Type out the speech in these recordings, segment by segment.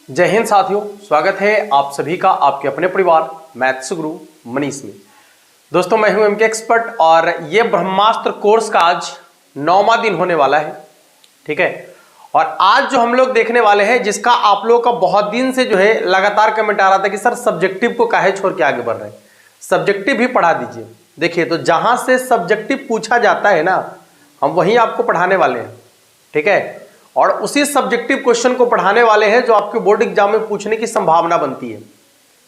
जय हिंद साथियों, स्वागत है आप सभी का आपके अपने परिवार मैथ्स गुरु मनीष में। दोस्तों मैं हूं एमके एक्सपर्ट और ये ब्रह्मास्त्र कोर्स का आज 9वां दिन होने वाला है। ठीक है, और आज जो हम लोग देखने वाले हैं, जिसका आप लोगों का बहुत दिन से जो है लगातार कमेंट आ रहा था कि सर सब्जेक्टिव को काहे छोड़ के आगे बढ़ रहे हैं, सब्जेक्टिव भी पढ़ा दीजिए। देखिए, तो जहां से सब्जेक्टिव पूछा जाता है ना, हम वहीं आपको पढ़ाने वाले हैं। ठीक है, और उसी सब्जेक्टिव क्वेश्चन को पढ़ाने वाले हैं जो आपके बोर्ड एग्जाम में पूछने की संभावना बनती है।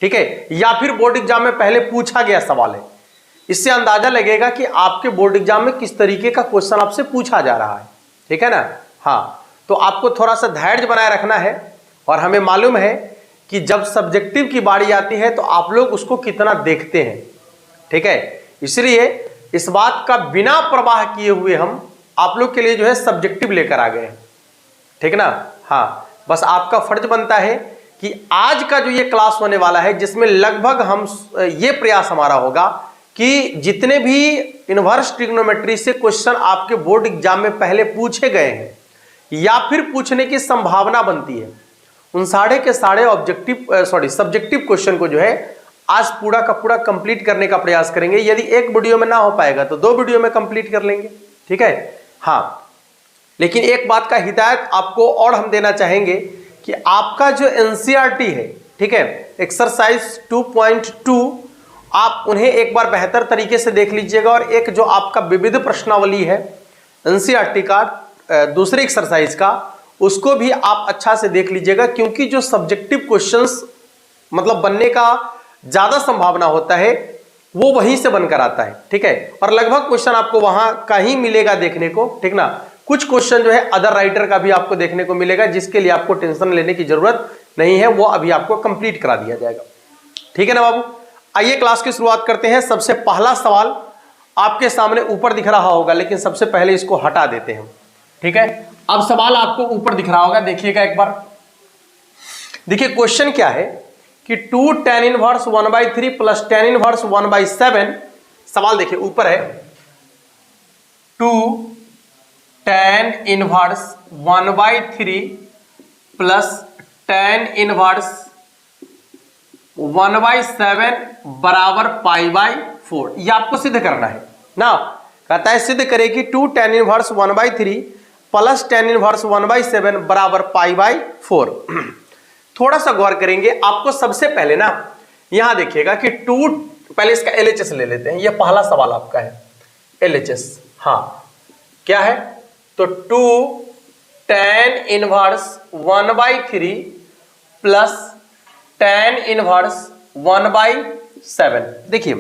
ठीक है, या फिर बोर्ड एग्जाम में पहले पूछा गया सवाल है। इससे अंदाजा लगेगा कि आपके बोर्ड एग्जाम में किस तरीके का क्वेश्चन आपसे पूछा जा रहा है। ठीक है ना। हाँ, तो आपको थोड़ा सा धैर्य बनाए रखना है। और हमें मालूम है कि जब सब्जेक्टिव की बारी आती है तो आप लोग उसको कितना देखते हैं। ठीक है, इसलिए इस बात का बिना परवाह किए हुए हम आप लोग के लिए जो है सब्जेक्टिव लेकर आ गए हैं। ठीक ना। हाँ, बस आपका फर्ज बनता है कि आज का जो ये क्लास होने वाला है, जिसमें लगभग हम ये प्रयास हमारा होगा कि जितने भी इनवर्स ट्रिग्नोमेट्री से क्वेश्चन आपके बोर्ड एग्जाम में पहले पूछे गए हैं या फिर पूछने की संभावना बनती है, उन साढ़े के साढ़े सब्जेक्टिव क्वेश्चन को जो है आज पूरा का पूरा कंप्लीट करने का प्रयास करेंगे। यदि एक वीडियो में ना हो पाएगा तो 2 वीडियो में कंप्लीट कर लेंगे। ठीक है। हाँ, लेकिन एक बात का हिदायत आपको और हम देना चाहेंगे कि आपका जो एनसीईआरटी है, ठीक है, एक्सरसाइज 2.2, आप उन्हें एक बार बेहतर तरीके से देख लीजिएगा। और एक जो आपका विविध प्रश्नावली है एनसीईआरटी का दूसरे एक्सरसाइज का, उसको भी आप अच्छा से देख लीजिएगा, क्योंकि जो सब्जेक्टिव क्वेश्चंस मतलब बनने का ज्यादा संभावना होता है वो वहीं से बनकर आता है। ठीक है, और लगभग क्वेश्चन आपको वहां का ही मिलेगा देखने को। ठीक ना। कुछ क्वेश्चन जो है अदर राइटर का भी आपको देखने को मिलेगा, जिसके लिए आपको टेंशन लेने की जरूरत नहीं है, वो अभी आपको कंप्लीट करा दिया जाएगा। ठीक है ना बाबू। आइए क्लास की शुरुआत करते हैं। सबसे पहला सवाल आपके सामने ऊपर दिख रहा होगा, लेकिन सबसे पहले इसको हटा देते हैं। ठीक है, अब सवाल आपको ऊपर दिख रहा होगा, देखिएगा एक बार। देखिए क्वेश्चन क्या है कि 2 tan inverse 1/3 plus tan inverse 1/7। सवाल देखिए ऊपर है 2 tan inverse 1/3 plus tan inverse 1/7 बराबर π/4। ये आपको सिद्ध करना है ना। कहता है सिद्ध करें कि 2 tan inverse 1/3 plus tan inverse 1/7 बराबर π/4। थोड़ा सा गौर करेंगे। आपको सबसे पहले ना यहां देखिएगा कि 2, पहले इसका LHS ले लेते हैं। यह पहला सवाल आपका है LHS। हाँ, क्या है तो 2 tan inverse 1/3 plus tan inverse 1/7। देखिए,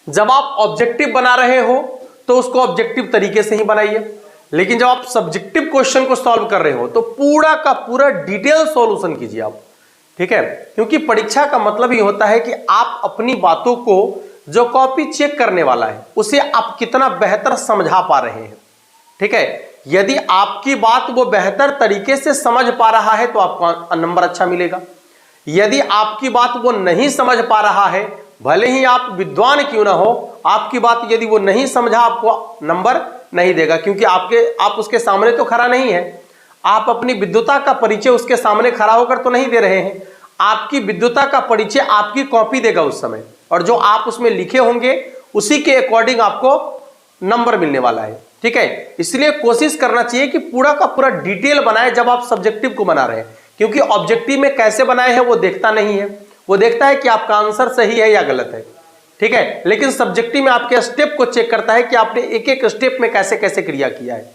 जब आप ऑब्जेक्टिव बना रहे हो तो उसको ऑब्जेक्टिव तरीके से ही बनाइए, लेकिन जब आप सब्जेक्टिव क्वेश्चन को सॉल्व कर रहे हो तो पूरा का पूरा डिटेल सॉल्यूशन कीजिए आप। ठीक है, क्योंकि परीक्षा का मतलब ही होता है कि आप अपनी बातों को, जो कॉपी चेक करने वाला है, उसे आप कितना बेहतर समझा पा रहे हैं। ठीक है, यदि आपकी बात वो बेहतर तरीके से समझ पा रहा है तो आपको नंबर अच्छा मिलेगा। यदि आपकी बात वो नहीं समझ पा रहा है, भले ही आप विद्वान क्यों ना हो, आपकी बात यदि वो नहीं समझा, आपको नंबर नहीं देगा, क्योंकि आप उसके सामने तो खड़ा नहीं है। आप अपनी विद्वता का परिचय उसके सामने खड़ा होकर तो नहीं दे रहे हैं। आपकी विद्वता का परिचय आपकी कॉपी देगा उस समय, और जो आप उसमें लिखे होंगे उसी के अकॉर्डिंग आपको नंबर मिलने वाला है। ठीक है, इसलिए कोशिश करना चाहिए कि पूरा का पूरा डिटेल बनाए जब आप सब्जेक्टिव को बना रहे हैं, क्योंकि ऑब्जेक्टिव में कैसे बनाए हैं वो देखता नहीं है, वो देखता है कि आपका आंसर सही है या गलत है। ठीक है, लेकिन सब्जेक्टिव में आपके स्टेप को चेक करता है कि आपने एक एक स्टेप में कैसे कैसे क्रिया किया है।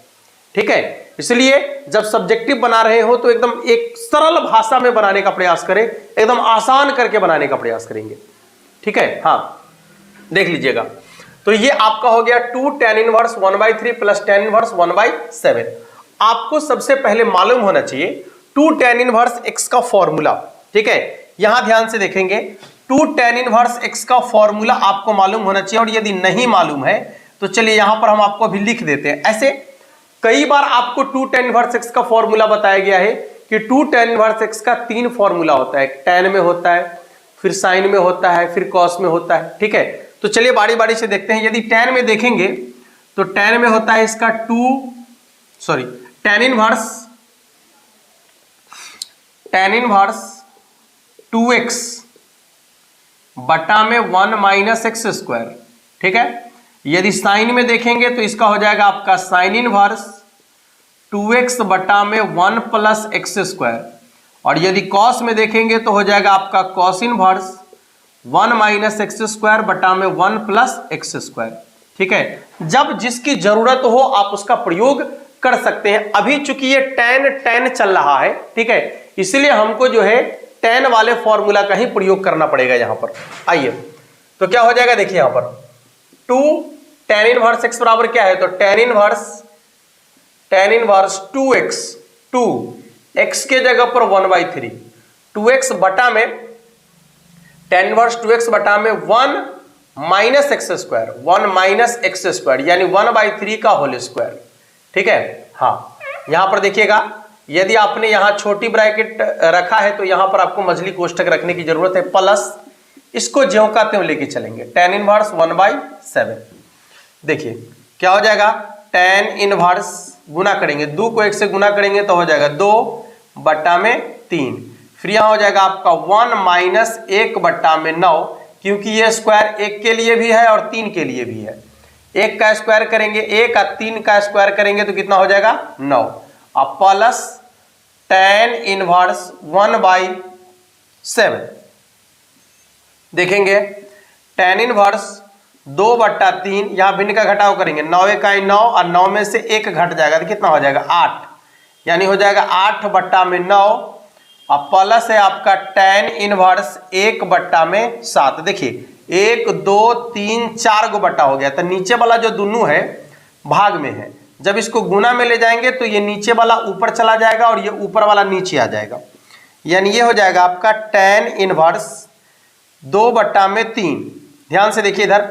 ठीक है, इसलिए जब सब्जेक्टिव बना रहे हो तो एकदम एक सरल भाषा में बनाने का प्रयास करें, एकदम आसान करके बनाने का प्रयास करेंगे। ठीक है। हाँ, देख लीजिएगा। तो ये आपका हो गया 2 tan inverse 1/3 plus tan inverse 1/7। आपको सबसे पहले मालूम होना चाहिए 2 tan इनवर्स x का फॉर्मूला। ठीक है, यहां ध्यान से देखेंगे 2 tan इनवर्स x का फॉर्मूला आपको मालूम होना चाहिए। और यदि नहीं मालूम है तो चलिए यहां पर हम आपको अभी लिख देते हैं। ऐसे कई बार आपको 2 tan इनवर्स x का फॉर्मूला बताया गया है कि 2 tan इनवर्स x का 3 फॉर्मूला होता है। tan में होता है, फिर sin में होता है, फिर cos में होता है। ठीक है, तो चलिए बारी बारी से देखते हैं। यदि tan में देखेंगे तो tan में होता है इसका tan inverse tan inverse 2x बटा में 1 माइनस एक्स स्क्वायर, ठीक है। यदि साइन में देखेंगे तो इसका हो जाएगा आपका साइन इनवर्स 2x बटा में 1 प्लस एक्स स्क्वायर, और यदि कॉस में देखेंगे तो हो जाएगा आपका cos inverse 1 minus x square बटा में 1 प्लस एक्स स्क्वायर, ठीक है। जब जिसकी जरूरत हो आप उसका प्रयोग कर सकते हैं। अभी चूंकि ये tan चल रहा है, ठीक है, इसलिए हमको जो है tan वाले फॉर्मूला का ही प्रयोग करना पड़ेगा यहां पर। आइए तो क्या हो जाएगा, देखिए यहां पर 2 tan इनवर्स x बराबर क्या है, तो tan इनवर्स 2x 2 x के जगह पर 1/3 2x बटा में tan इनवर्स 2x बटा में 1 minus x square 1 minus x square यानी 1/3 का होल स्क्वायर, ठीक है। हाँ यहां पर देखिएगा, यदि आपने यहां छोटी ब्रैकेट रखा है तो यहां पर आपको मझली कोष्ठक रखने की जरूरत है, प्लस इसको ज्यों का त्यों लेके चलेंगे, tan इनवर्स 1/7। देखिए क्या हो जाएगा, tan इनवर्स गुना करेंगे, 2 को 1 से गुना करेंगे तो हो जाएगा 2 बटा में 3, फिर यहां हो जाएगा आपका 1 माइनस 1 बटा में 9, क्योंकि ये स्क्वायर 1 के लिए भी है और 3 के लिए भी है। 1 का स्क्वायर करेंगे 1 और 3 का स्क्वायर करेंगे तो कितना हो जाएगा 9, अब प्लस tan इनवर्स 1/7। देखेंगे tan इनवर्स 2/3, यहां भिन्न का घटाव करेंगे, 9 इकाई 9 और 9 में से 1 घट जाएगा तो कितना हो जाएगा 8, यानी हो जाएगा 8 बटा में 9, अब प्लस है आपका tan इनवर्स 1 बटा में 7। देखिए 1 2 3 4 गो बटा हो गया, तो नीचे वाला जो दोनों है भाग में है, जब इसको गुना में ले जाएंगे तो ये नीचे वाला ऊपर चला जाएगा और ये ऊपर वाला नीचे आ जाएगा, यानी ये हो जाएगा आपका tan इनवर्स 2/3। ध्यान से देखिए इधर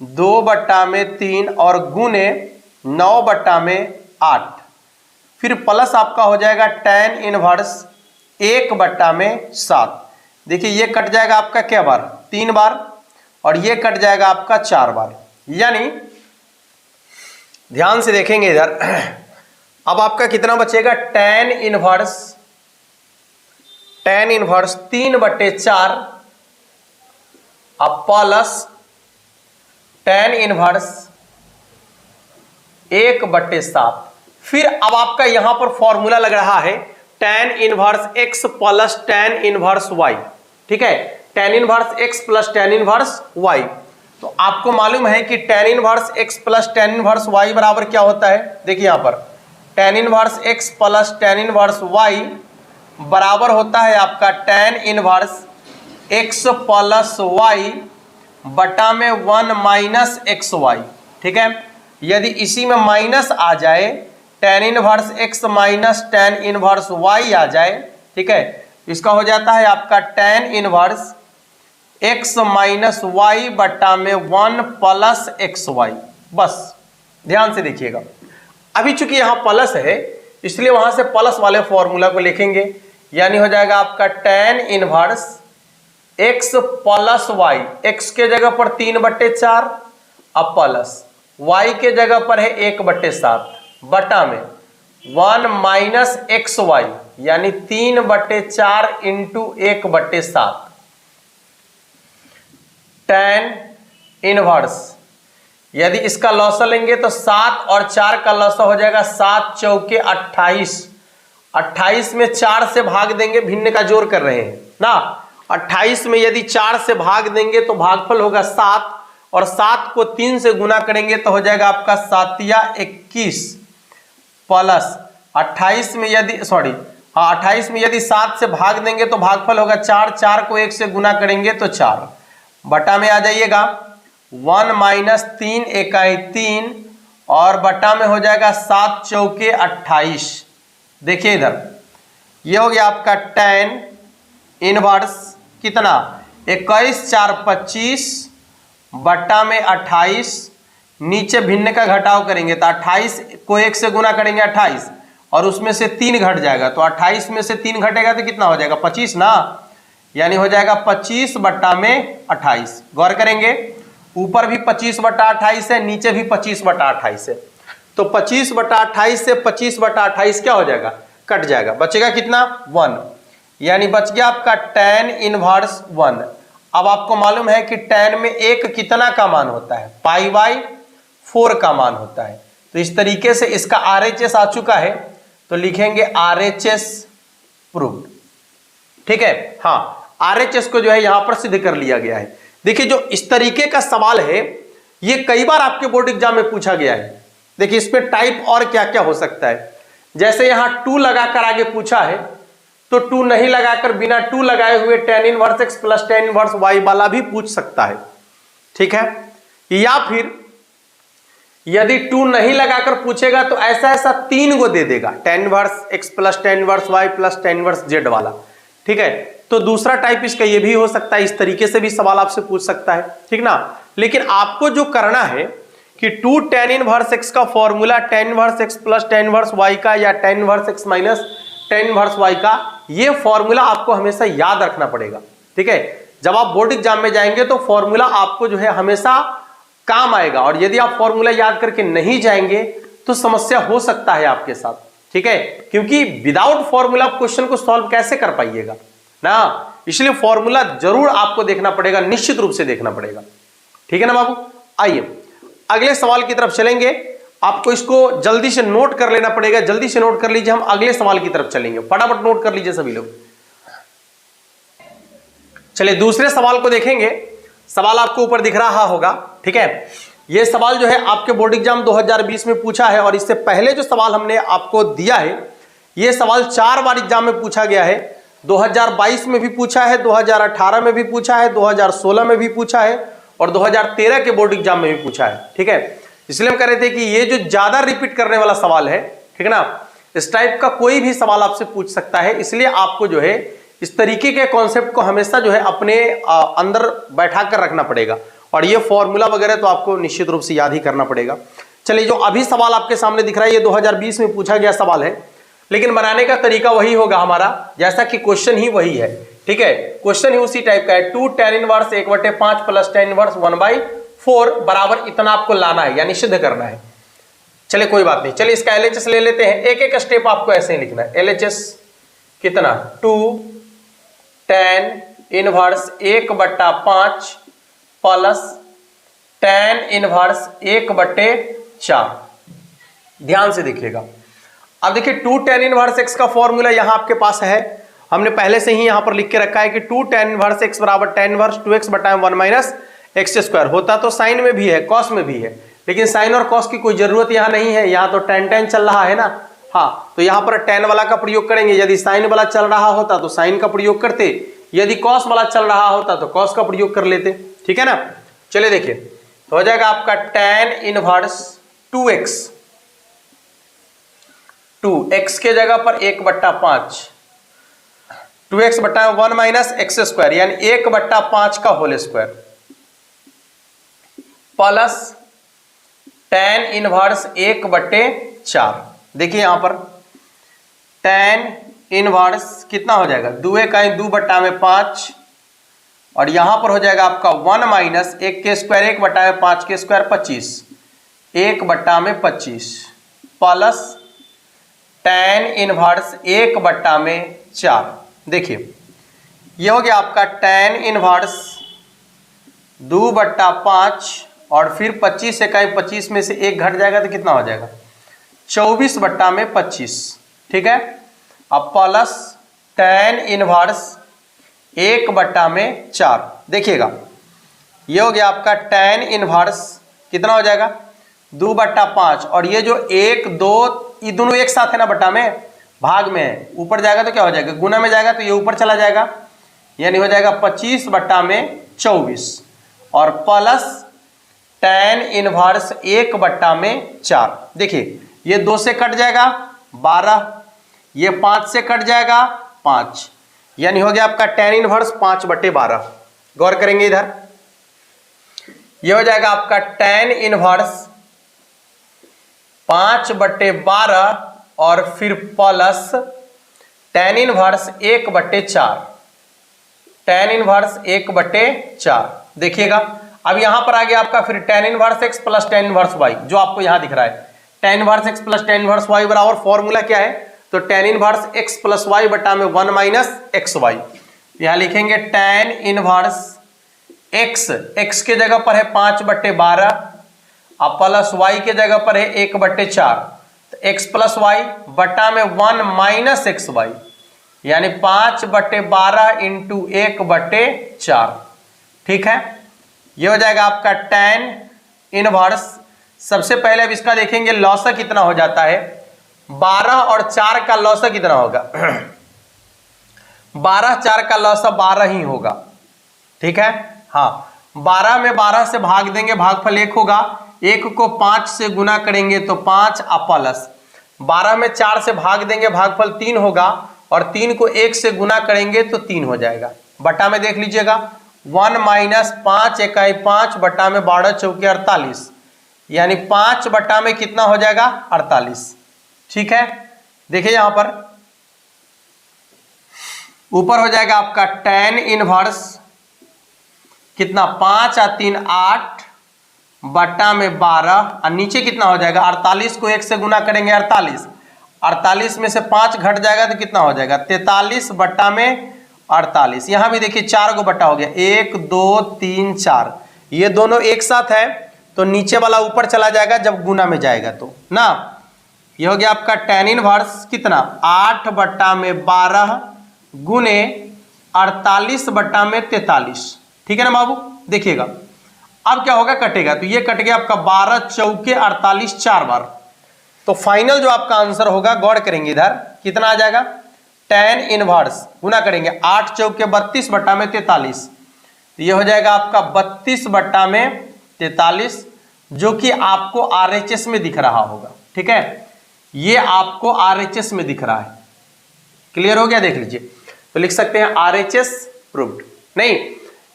2/3 और गुने 9/8, फिर प्लस आपका हो जाएगा tan इनवर्स 1/7। देखिए ये कट जाएगा आपका क्या बार, 3 बार, और ये कट जाएगा आपका 4 बार, यानी ध्यान से देखेंगे इधर अब आपका कितना बचेगा, tan इनवर्स 3/4 अब प्लस tan इनवर्स 1/7। फिर अब आपका यहां पर फॉर्मूला लग रहा है tan inverse x plus tan inverse y, ठीक है, tan inverse x plus tan inverse y। तो आपको मालूम है कि tan inverse x plus tan inverse y बराबर क्या होता है, देखिए यहां पर tan inverse x plus tan inverse y बराबर होता है आपका tan inverse x plus y बटा में 1 माइनस एक्स वाई, ठीक है। यदि इसी में माइनस आ जाए, tan inverse x minus tan inverse y आ जाए, ठीक है, इसका हो जाता है आपका tan inverse x minus y बटा में 1 प्लस एक्स वाई। बस ध्यान से देखिएगा, अभी चूंकि यहां प्लस है इसलिए वहां से प्लस वाले फॉर्मूला को लिखेंगे, यानी हो जाएगा आपका tan inverse x plus y, x के जगह पर 3/4 अब प्लस y के जगह पर है 1/7 बटा में 1 माइनस एक्स वाई यानी 3/4 इंटू 1/7 tan इनवर्स। यदि इसका लौसा लेंगे तो 7 और 4 का लौसा हो जाएगा 7 चौके 28, 28 में 4 से भाग देंगे, भिन्न का जोड़ कर रहे हैं ना, 28 में यदि 4 से भाग देंगे तो भागफल होगा 7, और 7 को 3 से गुना करेंगे तो हो जाएगा आपका 7 या 21 प्लस 28 में यदि 28 में यदि 7 से भाग देंगे तो भागफल होगा 4, 4 को 1 से गुना करेंगे तो 4 बटा में आ जाइएगा 1 माइनस 3 इकाई 3 और बटा में हो जाएगा 7 चौके 28। देखिए इधर ये हो गया आपका tan इनवर्स कितना 21 4 25 बटा में 28, नीचे भिन्न का घटाव करेंगे तो 28 को 1 से गुना करेंगे 28 और उसमें से 3 घट जाएगा, तो 28 में से 3 घटेगा तो कितना हो जाएगा 25 ना, यानी हो जाएगा 25 बटा में 28। गौर करेंगे ऊपर भी 25/28 है, नीचे भी 25/28 है, तो 25/28 से 25/28 क्या हो जाएगा कट जाएगा, बचेगा कितना 1, यानी बच गया आपका tan इनवर्स 1। अब आपको मालूम है कि tan में एक कितना का मान होता है, π/4 का मान होता है। तो इस तरीके से इसका RHS आ चुका है, तो लिखेंगे RHS प्रूव्ड। ठीक है, हाँ, RHS को जो है यहां पर सिद्ध कर लिया गया है। देखिए जो इस तरीके का सवाल है ये कई बार आपके बोर्ड एग्जाम में पूछा गया है। देखिए इसमें टाइप और क्या क्या हो सकता है, जैसे यहां 2 लगाकर आगे पूछा है, तो 2 नहीं लगाकर बिना 2 लगाए हुए tan inverse x plus tan inverse y वाला भी पूछ सकता है। ठीक है, या फिर यदि 2 नहीं लगाकर पूछेगा तो ऐसा ऐसा 3 को दे देगा, tan inverse x plus tan inverse y plus tan inverse z वाला। ठीक है, तो दूसरा टाइप इसका ये भी हो सकता है, इस तरीके से भी सवाल आपसे पूछ सकता है। ठीक ना, लेकिन आपको जो करना है कि 2 tan इनवर्स x का formula tan inverse x plus tan inverse y का या tan inverse x minus tan inverse y का, ये फॉर्मूला आपको हमेशा याद रखना पड़ेगा। ठीक है, जब आप बोर्ड एग्जाम में जाएंगे तो फॉर्मूला आपको जो है हमेशा काम आएगा, और यदि आप फॉर्मूला याद करके नहीं जाएंगे तो समस्या हो सकता है आपके साथ। ठीक है, क्योंकि विदाउट फॉर्मूला आप क्वेश्चन को सॉल्व कैसे कर पाइएगा ना, इसलिए फॉर्मूला जरूर आपको देखना पड़ेगा, निश्चित रूप से देखना पड़ेगा। ठीक है ना बाबू, आइए अगले सवाल की तरफ चलेंगे। आपको इसको जल्दी से नोट कर लेना पड़ेगा, जल्दी से नोट कर लीजिए, हम अगले सवाल की तरफ चलेंगे, फटाफट नोट कर लीजिए सभी लोग। चलिए दूसरे सवाल को देखेंगे। सवाल आपको ऊपर दिख रहा होगा। ठीक है, यह सवाल जो है आपके बोर्ड एग्जाम 2020 में पूछा है, और इससे पहले जो सवाल हमने आपको दिया है यह सवाल 4 बार एग्जाम में पूछा गया है। 2022 में भी पूछा है, 2018 में भी पूछा है, 2016 में भी पूछा है, और 2013 के बोर्ड एग्जाम में भी पूछा है। ठीक है, इसलिए हम कह रहे थे कि ये जो ज्यादा रिपीट करने वाला सवाल है, ठीक है ना, इस टाइप का कोई भी सवाल आपसे पूछ सकता है, इसलिए आपको जो है इस तरीके के कॉन्सेप्ट को हमेशा जो है अपने अंदर बैठा कर रखना पड़ेगा, और ये फॉर्मूला वगैरह तो आपको निश्चित रूप से याद ही करना पड़ेगा। चलिए जो अभी सवाल आपके सामने दिख रहा है ये 2020 में पूछा गया सवाल है, लेकिन बनाने का तरीका वही होगा हमारा, जैसा कि क्वेश्चन ही वही है। ठीक है, क्वेश्चन ही उसी टाइप का है, 2 tan inverse 1/5 plus tan inverse 1/4 बराबर इतना आपको लाना है, यानी सिद्ध करना है। चलिए कोई बात नहीं, चलिए इसका LHS ले लेते हैं। एक एक स्टेप आपको ऐसे ही लिखना है। LHS कितना, 2 tan inverse 1/5 plus tan inverse 1/4। ध्यान से देखिएगा। अब देखिए 2 tan इनवर्स x का फॉर्मूला यहां आपके पास है, हमने पहले से ही यहां पर लिख के रखा है कि 2 tan इनवर्स x बराबर tan inverse 2x/1 minus x square. होता तो साइन में भी है, कॉस में भी है, लेकिन साइन और कॉस की कोई जरूरत यहां नहीं है, यहां तो tan चल रहा है ना। हाँ, तो यहां पर tan वाला का प्रयोग करेंगे। यदि साइन वाला चल रहा होता तो साइन का प्रयोग करते, यदि कॉस वाला चल रहा होता तो कॉस का प्रयोग कर लेते। ठीक है ना, चलिए देखिए, तो हो जाएगा आपका tan इनवर्स 2x, 2x के जगह पर 1/5, 2x/1 माइनस एक्स स्क्वायर यानी 1/5 का whole square, plus tan inverse 1/4। देखिए यहां पर tan इनवर्स कितना हो जाएगा, 2/5, और यहां पर हो जाएगा आपका 1 माइनस 1 के स्क्वायर 1/5 के स्क्वायर 25, 1/25 प्लस tan इनवर्स 1/4। देखिए ये हो गया आपका tan इनवर्स 2/5, और फिर 25 से कहीं 25 में से 1 घट जाएगा तो कितना हो जाएगा, 24/25। ठीक है, अब प्लस tan इनवर्स 1/4। देखिएगा ये हो गया आपका tan इनवर्स कितना हो जाएगा, 2/5, और ये जो 1 2 ये दोनों एक साथ है ना, बटा में भाग में है, ऊपर जाएगा तो क्या हो जाएगा, गुना में जाएगा तो ये ऊपर चला जाएगा, यानी हो जाएगा 25/24, और प्लस tan इनवर्स 1/4। देखिए ये 2 से कट जाएगा 12, ये 5 से कट जाएगा 5, यानी हो गया आपका tan इनवर्स 5/12। गौर करेंगे इधर, ये हो जाएगा आपका tan इनवर्स 5/12, और फिर plus tan inverse 1/4, tan inverse 1/4। देखिएगा अब यहां पर आ गया आपका फिर tan inverse x plus tan inverse y, जो आपको यहां दिख रहा है tan inverse x plus tan inverse y बराबर फॉर्मूला क्या है, तो tan inverse x plus y बटा में 1 माइनस एक्स वाई। यहां लिखेंगे टेन इनवर्स x के जगह पर है 5/12 अब प्लस y के जगह पर है 1/4, तो x प्लस वाई बटा में 1 माइनस एक्स वाई, यानी 5/12 इंटू 1/4। ठीक है, ये हो जाएगा आपका टेन इनवर्स। सबसे पहले अब इसका देखेंगे लॉसा कितना हो जाता है। 12 और 4 का लॉसा कितना होगा 12 4 का लॉसा 12 ही होगा। ठीक है, हाँ 12 में 12 से भाग देंगे, भागफल 1 होगा, 1 को 5 से गुना करेंगे तो 5 प्लस 12 में 4 से भाग देंगे, भागफल 3 होगा, और 3 को 1 से गुना करेंगे तो 3 हो जाएगा। बटा में देख लीजिएगा 1 माइनस 5 इकाई 5 बटा में 12 चौके 48, यानी 5 बटा में कितना हो जाएगा 48। ठीक है, देखिए यहां पर ऊपर हो जाएगा आपका टेन इनवर्स कितना 5 और 3 8 बटा में 12, और नीचे कितना हो जाएगा 48 को 1 से गुना करेंगे 48, 48 में से 5 घट जाएगा तो कितना हो जाएगा 43 बटा में 48। यहां भी देखिए 4 को बटा हो गया 1 2 3 4, ये दोनों एक साथ है तो नीचे वाला ऊपर चला जाएगा जब गुना में जाएगा तो ना। ये हो गया आपका टेन इनवर्स कितना 8 बटा में 12 गुने 48 बटा में 43। ठीक है ना बाबू, देखिएगा अब क्या होगा कटेगा, तो ये कट गया आपका 12 चौके 48 4 बार, तो फाइनल जो आपका आंसर होगा गौर करेंगे इधर कितना आ जाएगा टेन इनवर्स गुना करेंगे 8 चौके 32 बटा में 43, तो ये हो जाएगा आपका 32 बटा में 43, जो कि आपको RHS में दिख रहा होगा। ठीक है, ये आपको RHS में दिख रहा है। क्लियर हो गया, देख लीजिए, तो लिख सकते हैं RHS प्रूव्ड, नहीं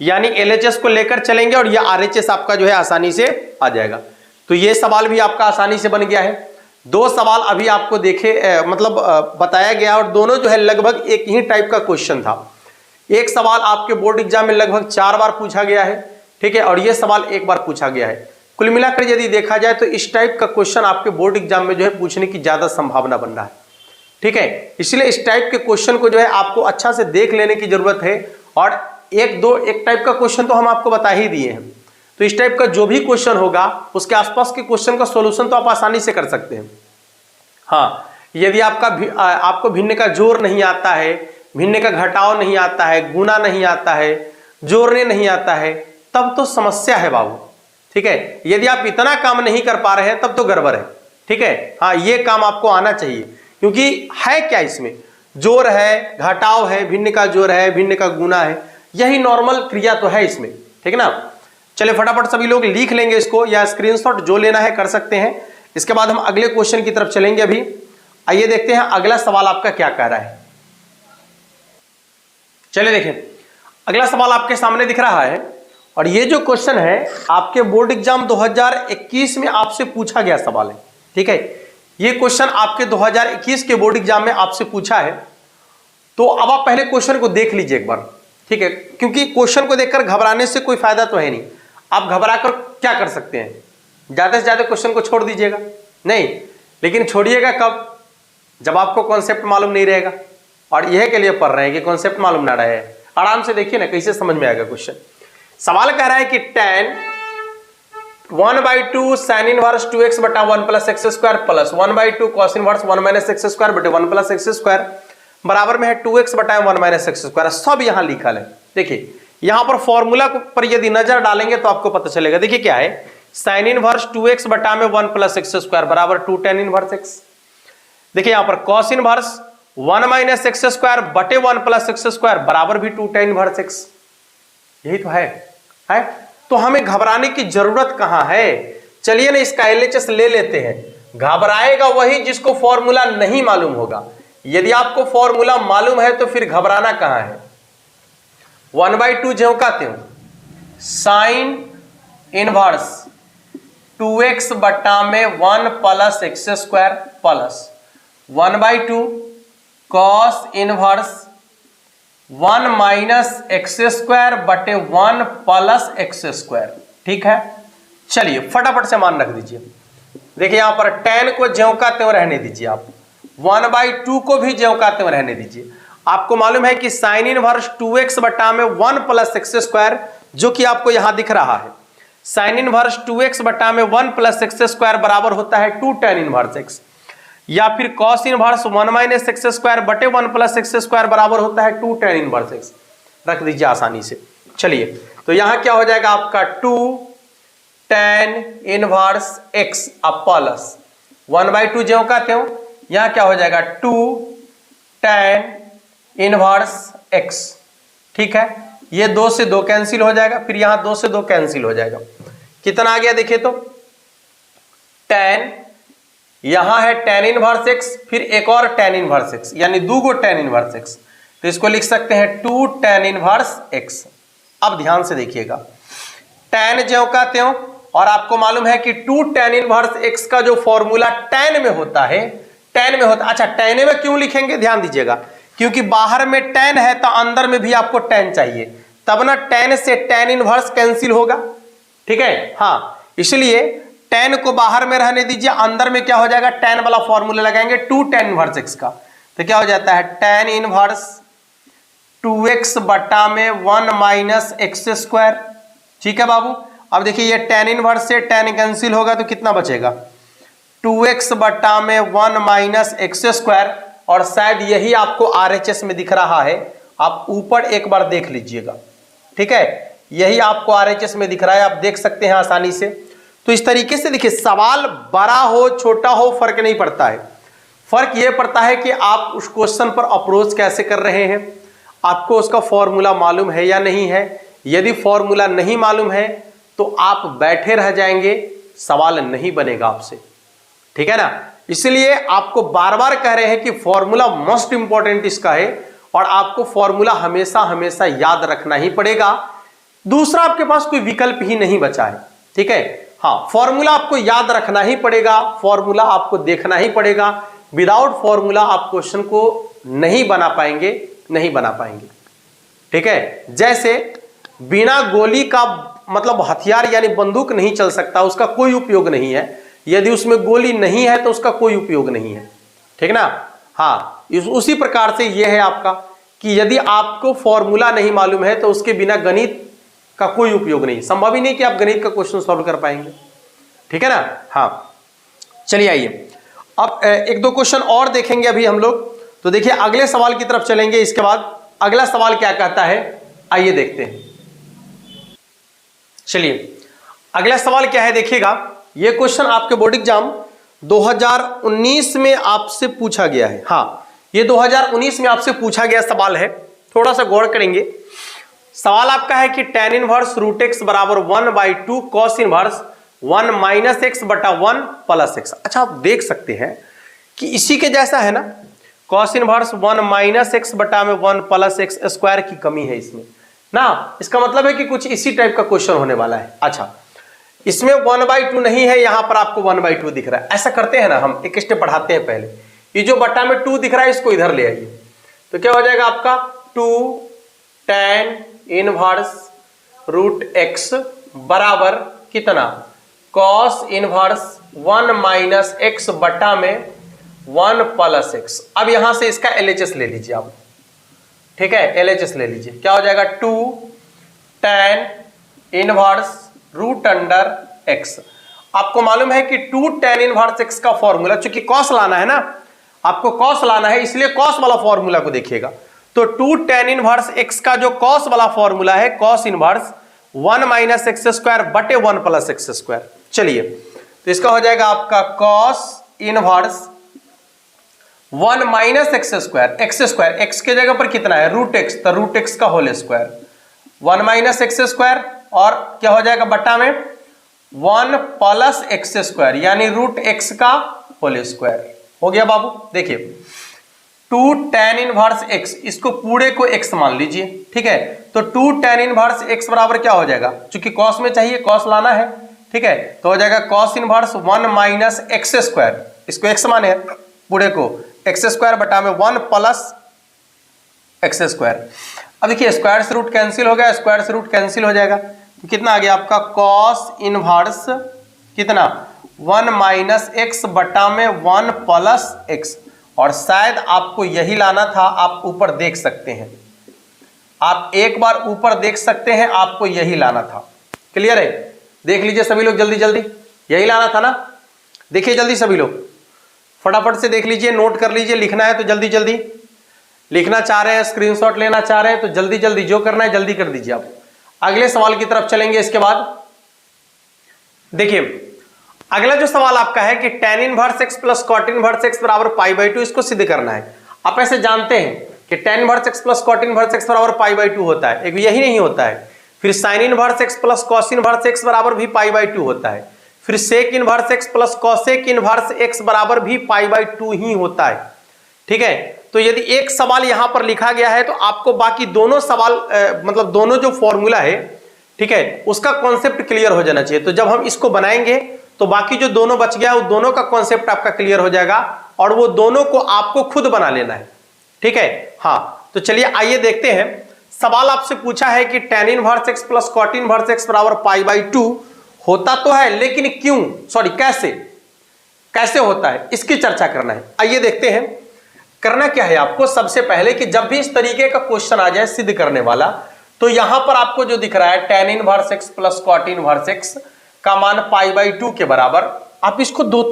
यानी LHS को लेकर चलेंगे और ये RHS आपका जो है आसानी से आ जाएगा। तो ये सवाल भी आपका आसानी से बन गया है। 2 सवाल अभी आपको देखे मतलब बताया गया, और दोनों जो है लगभग एक ही टाइप का क्वेश्चन था। एक सवाल आपके बोर्ड एग्जाम में लगभग 4 बार पूछा गया है, ठीक है, और ये सवाल 1 बार पूछा गया है। कुल मिलाकर यदि देखा जाए तो इस टाइप का क्वेश्चन आपके बोर्ड एग्जाम में जो है पूछने की ज्यादा संभावना बन रहा है। ठीक है, इसलिए इस टाइप के क्वेश्चन को जो है आपको अच्छा से देख लेने की जरूरत है, और एक टाइप का क्वेश्चन तो हम आपको बता ही दिए हैं, तो इस टाइप का जो भी क्वेश्चन होगा उसके आसपास के क्वेश्चन का सॉल्यूशन तो आप आसानी से कर सकते हैं। हाँ, यदि आपको भिन्न का जोड़ नहीं आता है, भिन्न का घटाव नहीं आता है, गुना नहीं आता है, जोड़ने नहीं आता है, तब तो समस्या है बाबू। ठीक है, यदि आप इतना काम नहीं कर पा रहे हैं तब तो गड़बड़ है। ठीक है, हाँ ये काम आपको आना चाहिए, क्योंकि है क्या इसमें जोड़ है, घटाव है, भिन्न का जोड़ है, भिन्न का गुना है, यही नॉर्मल क्रिया तो है इसमें। ठीक है ना, चलिए फटाफट सभी लोग लिख लेंगे इसको, या स्क्रीनशॉट जो लेना है कर सकते हैं। इसके बाद हम अगले क्वेश्चन की तरफ चलेंगे। अभी आइए देखते हैं अगला सवाल आपका क्या कह रहा है। चलिए देखें, अगला सवाल आपके सामने दिख रहा है, और ये जो क्वेश्चन है आपके बोर्ड एग्जाम 2021 में आपसे पूछा गया सवाल है। ठीक है, ये क्वेश्चन आपके 2021 के बोर्ड एग्जाम में आपसे पूछा है। तो अब आप पहले क्वेश्चन को देख लीजिए एक बार, ठीक है, क्योंकि क्वेश्चन को देखकर घबराने से कोई फायदा तो है नहीं। आप घबराकर क्या कर सकते हैं, ज्यादा से ज्यादा क्वेश्चन को छोड़ दीजिएगा, नहीं, लेकिन छोड़िएगा कब, जब आपको कॉन्सेप्ट मालूम नहीं रहेगा। और यह के लिए पढ़ रहे हैं कि कॉन्सेप्ट मालूम ना रहे, आराम से देखिए ना कैसे समझ में आएगा क्वेश्चन। सवाल कह रहा है कि tan 1/2 sin इनवर्स 2x बटा 1 plus x square plus 1/2 cos inverse 1 minus x square बटे 1 प्लस एक्स स्क्वायर बराबर में है 2x बटा 1 माइनस एक्स स्क्वायर। सब यहां लिखा है। देखिए यहां पर फॉर्मूला पर यदि नजर डालेंगे तो आपको पता चलेगा। देखिए क्या है, साइन इनवर्स 2x बटा में 1 प्लस एक्स स्क्वायर बराबर 2 tan इनवर्स x। देखिए यहां पर cos inverse 1 minus x square बटे 1 प्लस एक्स स्क्वायर बराबर भी 2 tan इनवर्स x। यही तो है, तो हमें घबराने की जरूरत कहां है। चलिए ना इसका LHS ले लेते हैं। घबराएगा वही जिसको फॉर्मूला नहीं मालूम होगा। यदि आपको फॉर्मूला मालूम है तो फिर घबराना कहां है। 1/2 ज्यों का त्यों साइन इनवर्स 2x बटा में 1 plus x square plus 1/2 cos inverse 1 minus x square बटे 1 प्लस एक्स स्क्वायर। ठीक है, चलिए फटाफट से मान रख दीजिए। देखिए यहां पर tan को ज्यों का त्यों रहने दीजिए आप। 1/2 को भी ज्यों का त्यों रहने दीजिए। आपको मालूम है कि साइन इनवर्स 2x बटा में 1 प्लस एक्स स्क्वायर, जो कि आपको यहां दिख रहा है, साइन इनवर्स 2x बटा में 1 प्लस एक्स स्क्वायर बराबर होता है 2 tan इनवर्स x, या फिर cos inverse 1 minus x square बटे 1 प्लस एक्स स्क्वायर बराबर होता है 2 tan इनवर्स x। रख दीजिए आसानी से। चलिए, तो यहां क्या हो जाएगा आपका 2 tan इनवर्स x अब प्लस 1/2 ज्यों का त्यों, यहां क्या हो जाएगा 2 tan इनवर्स x। ठीक है, ये 2 से 2 कैंसिल हो जाएगा, फिर यहां 2 से 2 कैंसिल हो जाएगा। कितना आ गया देखिए तो tan, यहां है tan इनवर्स x, फिर एक और tan इनवर्स x, यानी 2 गो tan इनवर्स x, तो इसको लिख सकते हैं 2 tan इनवर्स x। अब ध्यान से देखिएगा, tan ज्यों का त्यों, और आपको मालूम है कि 2 tan इनवर्स x का जो फॉर्मूला tan में होता है, tan में होता, अच्छा tan में क्यों लिखेंगे ध्यान दीजिएगा, क्योंकि बाहर में tan है तो अंदर में भी आपको tan चाहिए, तब ना tan से tan इनवर्स कैंसिल होगा। ठीक है, हाँ, इसलिए tan को बाहर में रहने दीजिए, अंदर में क्या हो जाएगा tan वाला फॉर्मूला लगाएंगे 2 tan इनवर्स x का, तो क्या हो जाता है tan इनवर्स 2x बटा में 1 माइनस एक्स स्क्वायर। ठीक है बाबू, अब देखिए ये tan इनवर्स से tan कैंसिल होगा तो कितना बचेगा 2x बटा में 1 माइनस एक्स स्क्वायर, और शायद यही आपको RHS में दिख रहा है, आप ऊपर एक बार देख लीजिएगा। ठीक है, यही आपको RHS में दिख रहा है, आप देख सकते हैं आसानी से। तो इस तरीके से देखिए, सवाल बड़ा हो छोटा हो फर्क नहीं पड़ता है, फर्क यह पड़ता है कि आप उस क्वेश्चन पर अप्रोच कैसे कर रहे हैं, आपको उसका फॉर्मूला मालूम है या नहीं है। यदि फॉर्मूला नहीं मालूम है तो आप बैठे रह जाएंगे, सवाल नहीं बनेगा आपसे। ठीक है ना, इसलिए आपको बार बार कह रहे हैं कि फॉर्मूला मोस्ट इंपॉर्टेंट इसका है, और आपको फॉर्मूला हमेशा हमेशा याद रखना ही पड़ेगा, दूसरा आपके पास कोई विकल्प ही नहीं बचा है। ठीक है, हाँ, फॉर्मूला आपको याद रखना ही पड़ेगा, फॉर्मूला आपको देखना ही पड़ेगा। विदाउट फॉर्मूला आप क्वेश्चन को नहीं बना पाएंगे, नहीं बना पाएंगे। ठीक है, जैसे बिना गोली का मतलब हथियार यानी बंदूक नहीं चल सकता, उसका कोई उपयोग नहीं है, यदि उसमें गोली नहीं है तो उसका कोई उपयोग नहीं है। ठीक ना, हाँ, उसी प्रकार से यह है आपका कि यदि आपको फॉर्मूला नहीं मालूम है तो उसके बिना गणित का कोई उपयोग नहीं, संभव ही नहीं कि आप गणित का क्वेश्चन सॉल्व कर पाएंगे। ठीक है ना, हाँ, चलिए आइए अब एक दो क्वेश्चन और देखेंगे अभी हम लोग। तो देखिए अगले सवाल की तरफ चलेंगे, इसके बाद अगला सवाल क्या कहता है आइए देखते हैं। चलिए अगला सवाल क्या है देखिएगा, यह क्वेश्चन आपके बोर्ड एग्जाम 2019 में आपसे पूछा गया है। हाँ, ये 2019 में आपसे पूछा गया सवाल है, थोड़ा सा गौर करेंगे। सवाल आपका है कि tan इनवर्स रूट एक्स बराबर 1/2 कॉस इनवर्स 1 माइनस एक्स बटा 1 प्लस एक्स। अच्छा, आप देख सकते हैं कि इसी के जैसा है ना, कॉस इनवर्स 1 माइनस एक्स बटा में 1 प्लस एक्स स्क्वायर की कमी है इसमें ना, इसका मतलब है कि कुछ इसी टाइप का क्वेश्चन होने वाला है। अच्छा, इसमें 1/2 नहीं है, यहां पर आपको 1/2 दिख रहा है। ऐसा करते हैं ना, हम एक स्टेप बढ़ाते हैं पहले, ये जो बटा में 2 दिख रहा है इसको इधर ले आइए, तो क्या हो जाएगा आपका 2 tan इनवर्स रूट एक्स बराबर कितना कॉस इनवर्स 1 माइनस एक्स बटा में 1 प्लस एक्स। अब यहां से इसका LHS ले लीजिए आप। ठीक है, LHS ले लीजिए, क्या हो जाएगा 2 tan inverse root under x. आपको मालूम है कि 2 tan इनवर्स एक्स का फॉर्मूला, चूंकि कॉस लाना है ना, आपको कॉस लाना है, इसलिए कॉस वाला फॉर्मूला को देखिएगा। तो 2 tan इनवर्स एक्स का जो कॉस वाला फॉर्मूला है, cos inverse 1 minus x square बटे 1 प्लस एक्स स्क्वायर। चलिए, तो इसका हो जाएगा आपका cos inverse 1 minus x square, x के जगह पर कितना है रूट एक्स, तो रूट एक्स का whole square 1 minus x square, और क्या हो जाएगा बटा में 1 प्लस एक्स स्क्वायर यानी रूट एक्स का होल स्क्वायर। हो गया बाबू। देखिए 2 tan इनवर्स x, इसको पूरे को x मान लीजिए। ठीक है, तो 2 tan इनवर्स x बराबर क्या हो जाएगा, चूंकि cos में चाहिए, cos लाना है। ठीक है, तो हो जाएगा cos inverse 1 minus x square, इसको x माने पूरे को, एक्स स्क्वायर बटा में 1 प्लस एक्स स्क्वायर। अब देखिए स्क्वायर से रूट कैंसिल हो गया, स्क्वायर से रूट कैंसिल हो जाएगा, तो कितना आ गया आपका cos इनवर्स कितना 1 माइनस एक्स बटा में 1 प्लस एक्स, और शायद आपको यही लाना था। आप ऊपर देख सकते हैं, आप एक बार ऊपर देख सकते हैं, आपको यही लाना था। क्लियर है? देख लीजिए सभी लोग जल्दी जल्दी, यही लाना था ना। देखिए जल्दी सभी लोग फटाफट से देख लीजिए, नोट कर लीजिए। लिखना है तो जल्दी जल्दी लिखना चाह रहे हैं, स्क्रीनशॉट लेना चाह रहे हैं तो जल्दी जल्दी जो करना है जल्दी कर दीजिए। आप अगले सवाल की तरफ चलेंगे। इसके बाद देखिए अगला जो सवाल आपका है कि tan inverse x plus cot inverse x बराबर पाई बाई 2, इसको सिद्ध करना है। आप ऐसे जानते हैं कि tan inverse x plus cot inverse x बराबर पाई बाई 2 होता है, एक यही नहीं होता है। फिर sin inverse x plus cos inverse x बराबर भी पाई बाई 2 होता है। फिर sec inverse x plus cosec inverse x बराबर भी पाई बाई 2 ही होता है। ठीक है, तो यदि एक सवाल यहां पर लिखा गया है तो आपको बाकी दोनों सवाल मतलब दोनों जो फॉर्मूला है, ठीक है, उसका कॉन्सेप्ट क्लियर हो जाना चाहिए। तो जब हम इसको बनाएंगे तो बाकी जो दोनों बच गया वो दोनों का कॉन्सेप्ट आपका क्लियर हो जाएगा और वो दोनों को आपको खुद बना लेना है। ठीक है, हाँ तो चलिए आइए देखते हैं। सवाल आपसे पूछा है कि tan inverse x plus cot inverse x बराबर पाई बाई 2 होता तो है, लेकिन क्यों, सॉरी कैसे होता है, इसकी चर्चा करना है। आइए देखते हैं। करना क्या है आपको, सबसे पहले कि जब भी इस तरीके का क्वेश्चन आ जाए सिद्ध करने वाला, तो यहां पर आपको जो दिख रहा है tan inverse x plus cot inverse x का मान पाई बाई 2 के बराबर, आप इसको दो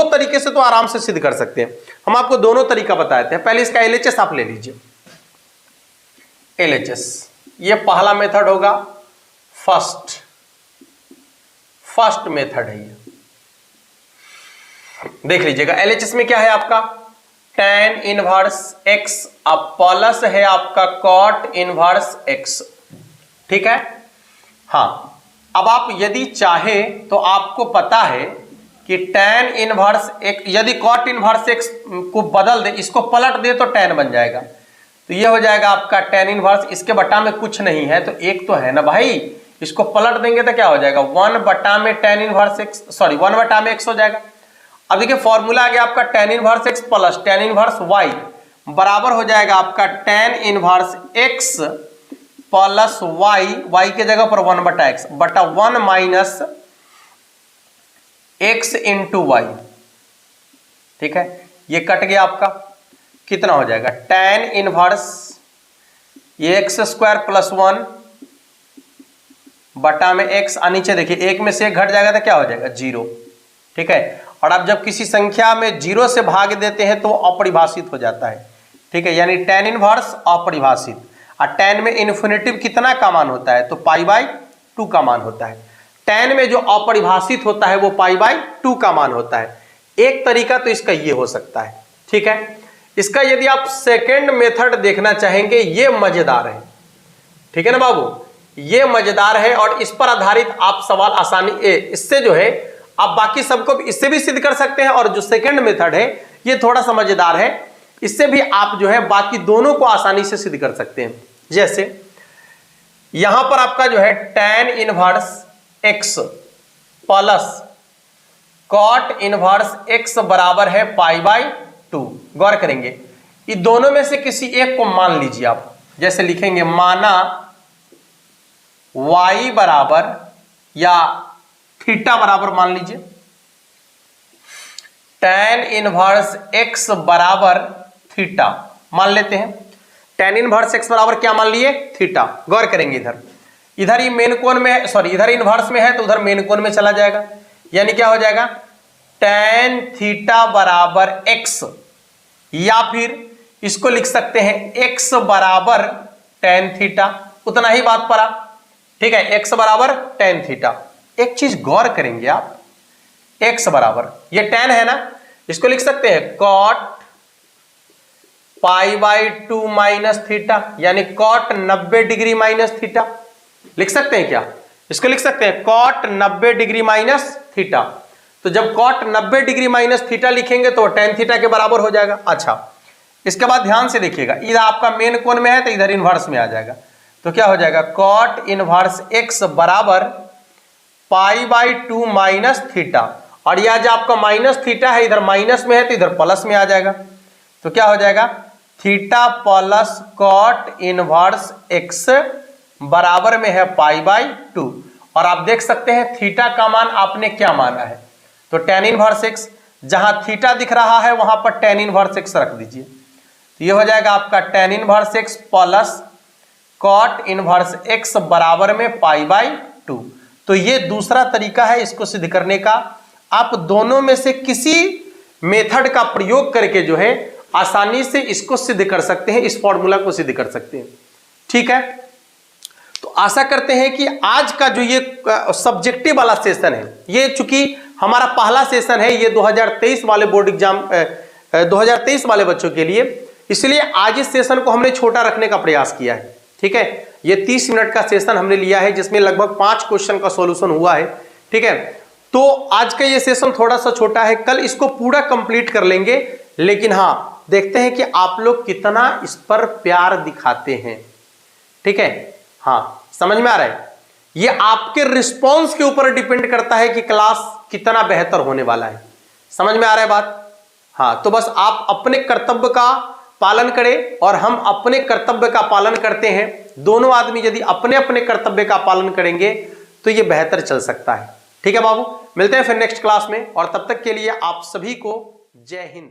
तरीके से तो आराम से सिद्ध कर सकते हैं। हम आपको दोनों तरीका बताते हैं। पहले इसका LHS आप ले लीजिए। LHS ये पहला मेथड होगा, फर्स्ट मेथड है ये। देख लीजिएगा LHS में क्या है आपका tan इनवर्स x अब प्लस है आपका cot इनवर्स x। ठीक है, हाँ अब आप यदि चाहे तो आपको पता है कि tan इनवर्स x, यदि cot इनवर्स x को बदल दे, इसको पलट दे तो tan बन जाएगा। तो ये हो जाएगा आपका tan इनवर्स, इसके बटा में कुछ नहीं है तो एक तो है ना भाई, इसको पलट देंगे तो क्या हो जाएगा 1 बटा में tan इनवर्स x, सॉरी 1 बटा में x हो जाएगा। अब देखिए फॉर्मूला आ गया आपका tan inverse x plus tan inverse y बराबर हो जाएगा आपका tan inverse x plus y के जगह पर 1 बटा x बटा 1 माइनस x इंटू वाई। ठीक है, ये कट गया आपका, कितना हो जाएगा tan इनवर्स ये एक्स स्क्वायर प्लस 1 बटा में x, नीचे देखिए एक में से एक घट जाएगा तो क्या हो जाएगा 0। ठीक है, और अब जब किसी संख्या में 0 से भाग देते हैं तो अपरिभाषित हो जाता है। ठीक है, यानी tan इनवर्स अपरिभाषित, और tan में इन्फिनिटिव कितना का मान होता है तो पाई बाई 2 का मान होता है। tan में जो अपरिभाषित होता है वो पाई बाई 2 का मान होता है। एक तरीका तो इसका ये हो सकता है। ठीक है, इसका यदि आप सेकेंड मेथड देखना चाहेंगे, ये मजेदार है। ठीक है ना बाबू, ये मजेदार है और इस पर आधारित आप सवाल आसानी इससे जो है आप बाकी सबको इससे भी सिद्ध कर सकते हैं, और जो सेकंड मेथड है ये थोड़ा सा मजेदार है, इससे भी आप जो है बाकी दोनों को आसानी से सिद्ध कर सकते हैं। जैसे यहां पर आपका जो है tan inverse x plus cot inverse x बराबर है पाई बाई 2। गौर करेंगे, ये दोनों में से किसी एक को मान लीजिए आप। जैसे लिखेंगे माना y बराबर या थीटा बराबर मान लीजिए tan इनवर्स x बराबर थीटा मान लेते हैं। tan इनवर्स x बराबर क्या मान लिए थीटा। गौर करेंगे इधर ये मेन कोण में है, सॉरी इधर इनवर्स में है तो उधर मेन कोण में चला जाएगा, यानी क्या हो जाएगा tan थीटा बराबर x, या फिर इसको लिख सकते हैं x बराबर tan थीटा, उतना ही बात पड़ा। ठीक है, x बराबर tan थीटा। एक चीज गौर करेंगे आप, x बराबर ये tan है ना, इसको लिख सकते हैं cot pi by 2 minus theta, यानी cot 90 डिग्री माइनस थीटा। लिख सकते हैं क्या, इसको लिख सकते हैं cot 90 डिग्री माइनस थीटा। तो जब cot 90 डिग्री माइनस थीटा लिखेंगे तो tan थीटा के बराबर हो जाएगा। अच्छा, इसके बाद ध्यान से देखिएगा, इधर आपका मेन कोण में है तो इधर इनवर्स में आ जाएगा, तो क्या हो जाएगा cot इनवर्स x बराबर पाई बाई 2 माइनस थीटा, और यह जो आपका माइनस थीटा है इधर माइनस में है तो इधर प्लस में आ जाएगा, तो क्या हो जाएगा theta plus cot inverse x बराबर में है पाई बाई 2। और आप देख सकते हैं थीटा का मान आपने क्या माना है तो tan इनवर्स x, जहां थीटा दिख रहा है वहां पर tan इनवर्स x रख दीजिए, तो ये हो जाएगा आपका tan inverse x plus cot inverse x बराबर में π/2। तो ये दूसरा तरीका है इसको सिद्ध करने का। आप दोनों में से किसी मेथड का प्रयोग करके जो है आसानी से इसको सिद्ध कर सकते हैं, इस फॉर्मूला को सिद्ध कर सकते हैं। ठीक है, तो आशा करते हैं कि आज का जो ये सब्जेक्टिव वाला सेशन है, ये चूंकि हमारा पहला सेशन है, ये 2023 वाले बोर्ड एग्जाम 2023 वाले बच्चों के लिए, इसलिए आज इस सेशन को हमने छोटा रखने का प्रयास किया है। ठीक है, ये 30 मिनट का सेशन हमने लिया है जिसमें लगभग 5 क्वेश्चन का सॉल्यूशन हुआ है। ठीक है, तो आज का ये सेशन थोड़ा सा छोटा है, कल इसको पूरा कंप्लीट कर लेंगे। लेकिन हाँ, देखते हैं कि आप लोग कितना इस पर प्यार दिखाते हैं। ठीक है, हाँ समझ में आ रहा है, ये आपके रिस्पॉन्स के ऊपर डिपेंड करता है कि क्लास कितना बेहतर होने वाला है। समझ में आ रहा है बात? हाँ, तो बस आप अपने कर्तव्य का पालन करें और हम अपने कर्तव्य का पालन करते हैं। दोनों आदमी यदि अपने अपने कर्तव्य का पालन करेंगे तो ये बेहतर चल सकता है। ठीक है बाबू, मिलते हैं फिर नेक्स्ट क्लास में, और तब तक के लिए आप सभी को जय हिंद।